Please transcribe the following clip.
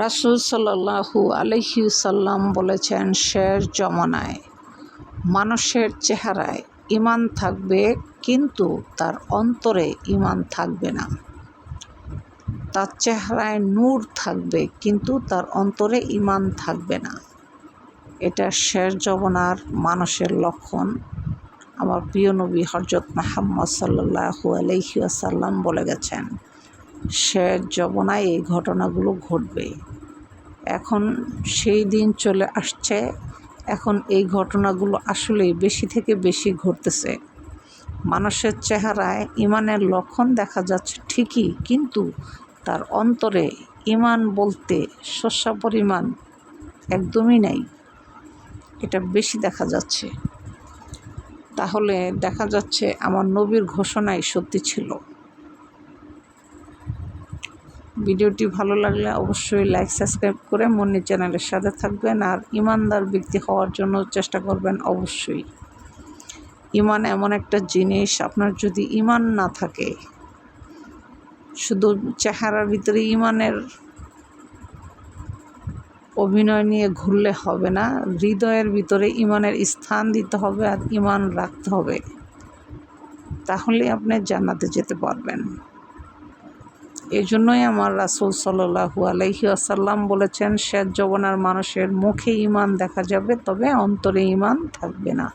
রাসূল সাল্লাল্লাহু আলাইহি সাল্লাম বলেছেন, শেষ জমানায় মানুষের চেহারায় ঈমান থাকবে কিন্তু তার অন্তরে ঈমান থাকবে না। তার চেহারায় নূর থাকবে কিন্তু তার অন্তরে ঈমান থাকবে না। এটা শেষ জমানার মানুষের লক্ষণ। আমার প্রিয় নবী হযরত মুহাম্মদ সাল্লাল্লাহু আলাইহি ওয়াসাল্লাম বলে গেছেন, শেষ জমানায় এই ঘটনাগুলো ঘটবে। এখন সেই দিন চলে আসছে। এখন এই ঘটনাগুলো আসলেই বেশি থেকে বেশি ঘটতেছে। মানুষের চেহারায় ঈমানের লক্ষণ দেখা যাচ্ছে ঠিকই, কিন্তু তার অন্তরে ঈমান বলতে শস্য পরিমাণ একদমই নাই। এটা বেশি দেখা যাচ্ছে। তাহলে দেখা যাচ্ছে আমার নবীর ঘোষণাই সত্যি ছিল। ভিডিওটি ভালো লাগলে অবশ্যই লাইক সাবস্ক্রাইব করে মুন্নি চ্যানেলের সাথে থাকবেন, আর ঈমানদার ব্যক্তি হওয়ার জন্য চেষ্টা করবেন অবশ্যই। ঈমান এমন একটা জিনিস, আপনার যদি ঈমান না থাকে, শুধু চেহারার ভিতরে ঈমানের অভিনয় নিয়ে ঘুরলে হবে না। হৃদয়ের ভিতরে ঈমানের স্থান দিতে হবে আর ঈমান রাখতে হবে, তাহলে আপনি জান্নাতে যেতে পারবেন। এই জন্যই আমার রাসূল সাল্লাল্লাহু আলাইহি ওয়াসাল্লাম বলেছেন, শেষ জমানার মানুষের মুখে ঈমান দেখা যাবে, তবে অন্তরে ঈমান থাকবে না।